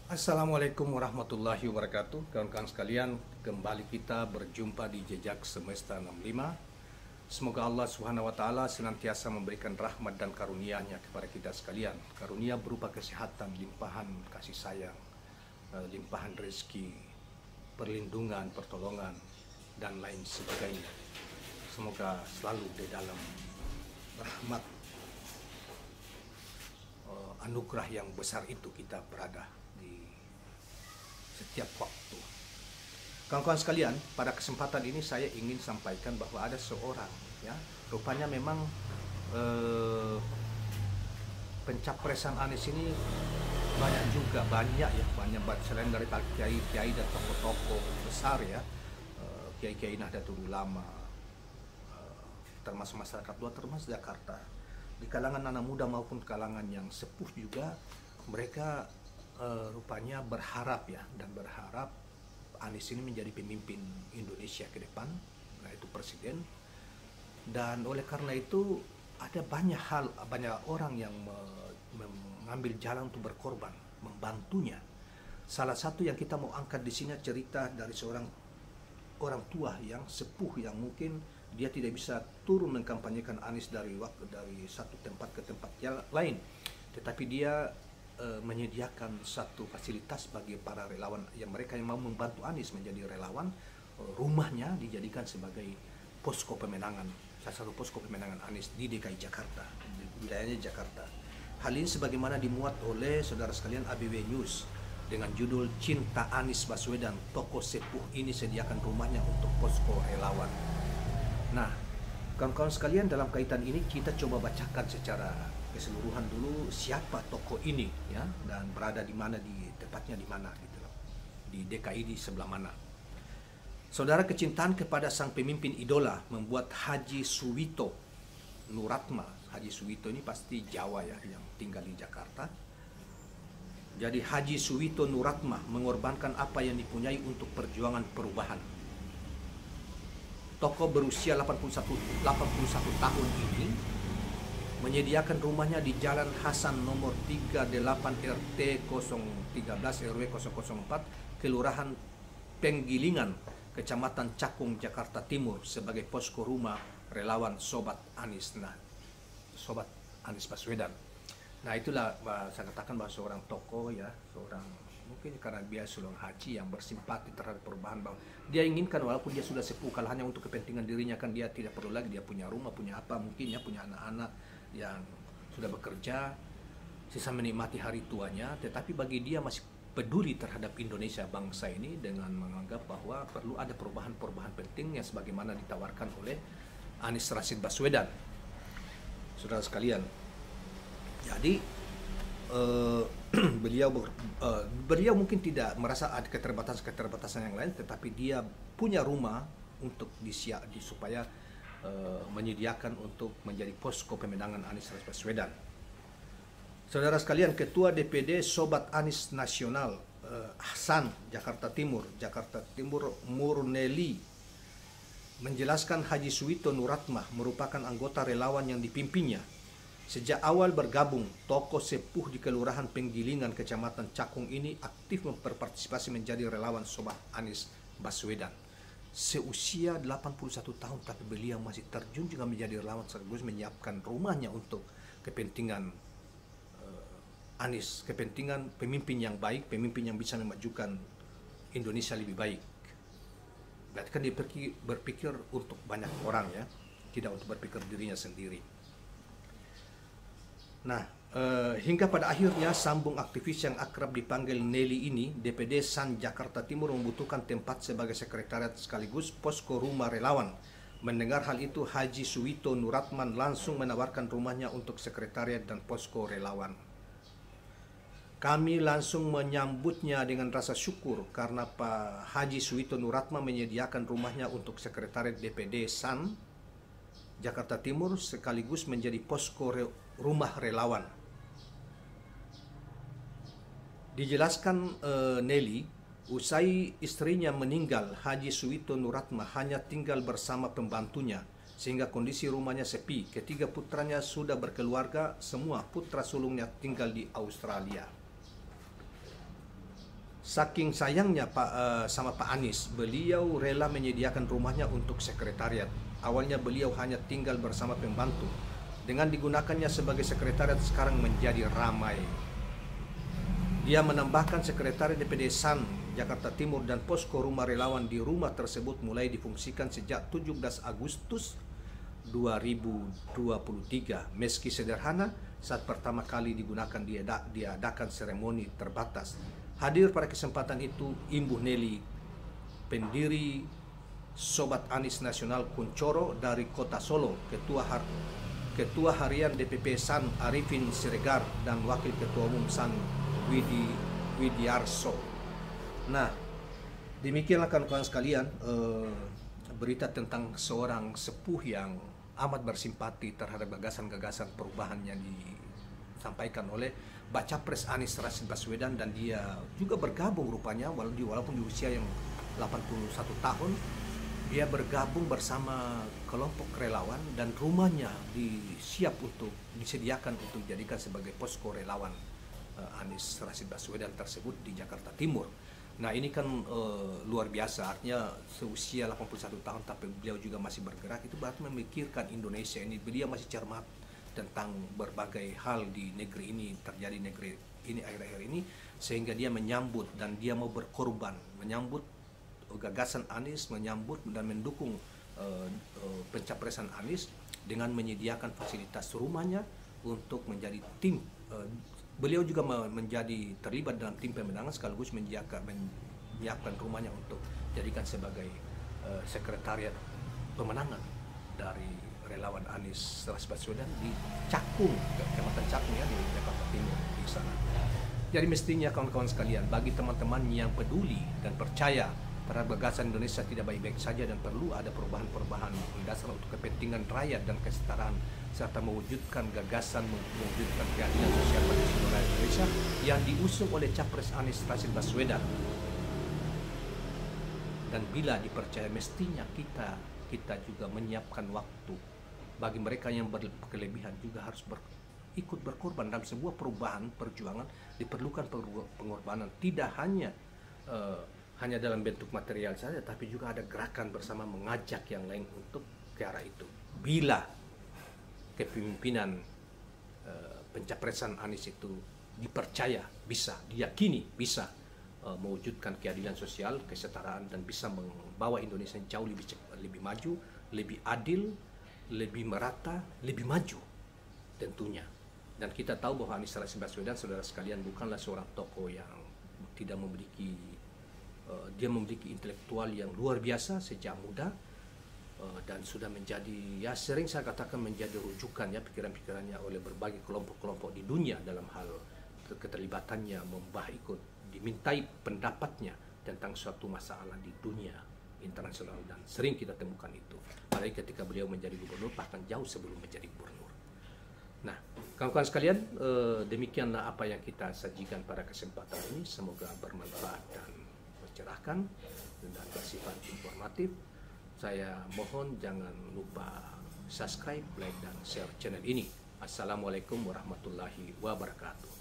Assalamualaikum warahmatullahi wabarakatuh. Kawan-kawan sekalian, kembali kita berjumpa di Jejak Semesta 65. Semoga Allah Subhanahu wa taala senantiasa memberikan rahmat dan karunia-Nya kepada kita sekalian. Karunia berupa kesehatan, limpahan kasih sayang, limpahan rezeki, perlindungan, pertolongan dan lain sebagainya. Semoga selalu di dalam rahmat anugerah yang besar itu kita berada di setiap waktu. Kawan-kawan sekalian, pada kesempatan ini saya ingin sampaikan bahwa ada seorang, ya, rupanya memang pencapresan Anies ini banyak selain dari kiai-kiai dan tokoh-tokoh besar, ya, kiai-kiai Nahdlatul Ulama, termasuk masyarakat luar, termasuk Jakarta, di kalangan anak muda maupun kalangan yang sepuh juga mereka rupanya berharap Anies ini menjadi pemimpin Indonesia ke depan, yaitu presiden. Dan oleh karena itu ada banyak orang yang mengambil jalan untuk berkorban, membantunya. Salah satu yang kita mau angkat di sini cerita dari seorang orang tua yang sepuh, yang mungkin dia tidak bisa turun mengkampanyekan Anies dari satu tempat ke tempat yang lain, tetapi dia menyediakan satu fasilitas bagi para relawan mereka yang mau membantu Anies menjadi relawan. Rumahnya dijadikan sebagai posko pemenangan, salah satu posko pemenangan Anies di DKI Jakarta, di wilayahnya Jakarta. Hal ini sebagaimana dimuat oleh saudara sekalian ABW News dengan judul Cinta Anies Baswedan, tokoh sepuh ini sediakan rumahnya untuk posko relawan. Nah, kawan-kawan sekalian, dalam kaitan ini kita coba bacakan secara keseluruhan dulu siapa tokoh ini, ya, dan berada di mana, tepatnya di mana gitu loh. Di DKI di sebelah mana. Saudara, kecintaan kepada sang pemimpin idola membuat Haji Suwito Nuratma. Haji Suwito ini pasti Jawa, ya, yang tinggal di Jakarta. Jadi Haji Suwito Nuratma mengorbankan apa yang dipunyai untuk perjuangan perubahan. Tokoh berusia 81 tahun ini menyediakan rumahnya di Jalan Hasan nomor 38 RT 013 RW 004 Kelurahan Penggilingan, Kecamatan Cakung, Jakarta Timur sebagai posko rumah relawan Sobat Anies Baswedan. Nah, itulah saya katakan bahwa seorang tokoh, ya, seorang mungkin karena dia seorang haji yang bersimpati terhadap perubahan, bahwa dia inginkan walaupun dia sudah sepuh, kalau hanya untuk kepentingan dirinya kan dia tidak perlu lagi dia punya rumah, punya apa, mungkin ya punya anak-anak yang sudah bekerja, sisa menikmati hari tuanya, tetapi bagi dia masih peduli terhadap Indonesia bangsa ini dengan menganggap bahwa perlu ada perubahan-perubahan penting yang sebagaimana ditawarkan oleh Anies Rashid Baswedan. Saudara sekalian, jadi beliau mungkin tidak merasa ada keterbatasan yang lain, tetapi dia punya rumah untuk supaya menyediakan untuk menjadi posko pemenangan Anies Rashid Baswedan. Saudara sekalian, Ketua DPD Sobat Anies Nasional Hasan Jakarta Timur Murneli menjelaskan Haji Suwito Nuratma merupakan anggota relawan yang dipimpinnya. Sejak awal bergabung, tokoh sepuh di Kelurahan Penggilingan, Kecamatan Cakung ini aktif berpartisipasi menjadi relawan Sobat Anies Baswedan. Seusia 81 tahun, tapi beliau masih terjun juga menjadi relawan sekaligus menyiapkan rumahnya untuk kepentingan Anies, kepentingan pemimpin yang baik, pemimpin yang bisa memajukan Indonesia lebih baik. Berarti kan dia berpikir untuk banyak orang, ya, tidak untuk berpikir dirinya sendiri. Nah, hingga pada akhirnya sambung aktivis yang akrab dipanggil Nelly ini, DPD San Jakarta Timur membutuhkan tempat sebagai sekretariat sekaligus posko rumah relawan. Mendengar hal itu, Haji Suwito Nuratman langsung menawarkan rumahnya untuk sekretariat dan posko relawan. Kami langsung menyambutnya dengan rasa syukur karena Pak Haji Suwito Nuratma menyediakan rumahnya untuk sekretariat DPD San Jakarta Timur sekaligus menjadi posko rumah relawan. Dijelaskan Nelly, usai istrinya meninggal, Haji Suwito Nuratma hanya tinggal bersama pembantunya sehingga kondisi rumahnya sepi. Ketiga putranya sudah berkeluarga, semua putra sulungnya tinggal di Australia. Saking sayangnya sama Pak Anies, beliau rela menyediakan rumahnya untuk sekretariat. Awalnya beliau hanya tinggal bersama pembantu. Dengan digunakannya sebagai sekretariat sekarang menjadi ramai. Dia menambahkan sekretariat DPD SAN Jakarta Timur dan posko rumah relawan di rumah tersebut mulai difungsikan sejak 17 Agustus 2023. Meski sederhana, saat pertama kali digunakan diadakan seremoni terbatas. Hadir pada kesempatan itu Ibu Nelly, pendiri Sobat Anies Nasional Kuncoro dari Kota Solo, Ketua Harian DPP SAN Arifin Siregar, dan Wakil Ketua Umum SAN Widiarso. Nah, demikianlah kawan-kawan sekalian berita tentang seorang sepuh yang amat bersimpati terhadap gagasan-gagasan perubahan yang disampaikan oleh Baca Pres Anies Rashid Baswedan, dan dia juga bergabung rupanya walaupun di usia yang 81 tahun dia bergabung bersama kelompok relawan, dan rumahnya disediakan untuk dijadikan sebagai posko relawan Anies Rashid Baswedan tersebut di Jakarta Timur. Nah, ini kan luar biasa, artinya seusia 81 tahun tapi beliau juga masih bergerak. Itu berarti memikirkan Indonesia ini, beliau masih cermat tentang berbagai hal di negeri ini, terjadi negeri ini akhir-akhir ini, sehingga dia menyambut dan dia mau berkorban, menyambut gagasan Anies, menyambut dan mendukung pencapresan Anies dengan menyediakan fasilitas rumahnya untuk menjadi tim. Beliau juga menjadi terlibat dalam tim pemenangan sekaligus menyiapkan rumahnya untuk jadikan sebagai sekretariat pemenangan dari relawan Anies Rashid Baswedan di Cakung, Kecamatan Cakung ya, di Jakarta Timur di sana. Jadi mestinya kawan-kawan sekalian, bagi teman-teman yang peduli dan percaya terhadap gagasan Indonesia tidak baik-baik saja dan perlu ada perubahan-perubahan mendasar untuk kepentingan rakyat dan kesetaraan, serta mewujudkan gagasan mewujudkan keadilan sosial bagi seluruh rakyat Indonesia yang diusung oleh Capres Anies Rashid Baswedan. Dan bila dipercaya, mestinya kita juga menyiapkan waktu. Bagi mereka yang berkelebihan juga harus ikut berkorban dalam sebuah perubahan perjuangan. Diperlukan pengorbanan, tidak hanya dalam bentuk material saja, tapi juga ada gerakan bersama mengajak yang lain untuk ke arah itu. Bila kepemimpinan pencapresan Anies itu dipercaya diyakini bisa mewujudkan keadilan sosial, kesetaraan, dan bisa membawa Indonesia jauh lebih maju, lebih adil, lebih merata, lebih maju tentunya. Dan kita tahu bahwa Anies Rashid Baswedan, saudara sekalian, bukanlah seorang tokoh yang tidak memiliki dia memiliki intelektual yang luar biasa sejak muda, dan sudah menjadi, ya sering saya katakan, menjadi rujukan ya pikiran-pikirannya oleh berbagai kelompok-kelompok di dunia dalam hal keterlibatannya ikut dimintai pendapatnya tentang suatu masalah di dunia internasional, dan sering kita temukan itu. Apalagi ketika beliau menjadi gubernur, bahkan jauh sebelum menjadi gubernur. Nah, kawan-kawan sekalian, demikianlah apa yang kita sajikan pada kesempatan ini. Semoga bermanfaat dan mencerahkan dan bersifat informatif. Saya mohon jangan lupa subscribe, like, dan share channel ini. Assalamualaikum warahmatullahi wabarakatuh.